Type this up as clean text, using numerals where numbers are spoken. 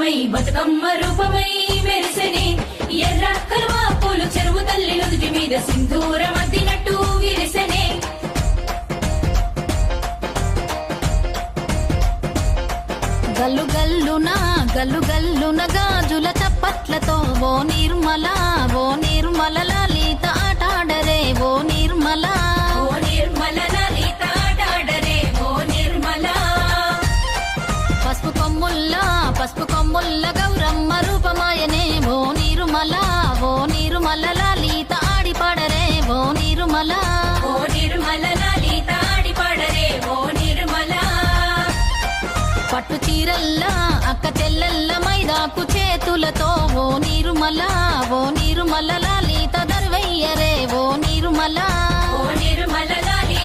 రూపమై బతుకమ్మ రూపమై మెరిసెనే ఎర్ర కలువ పూలు చెరువు తల్లి నుదుటి మీద సింధూరం అద్దినట్టు విరిసెనే గల్లు గల్లున గాజుల చప్పట్లతో ఓ నిర్మల లలిత ఆటాడరే ఓ నిర్మల లలిత ఆటాడరే ఓ నిర్మల పసుపు కొమ్ముల్ల గౌరమ్మ రూపమాయనే ఓ నిర్మల లలిత ఆడిపాడరే ఓ నిర్మల లలిత ఆడిపాడరే ఓ నిర్మల పట్టు చీరల్లా అక్క చెల్లెల్ల మైదాకు చేతులతో ఓ నిర్మల లలిత దర్వయ్యరే ఓ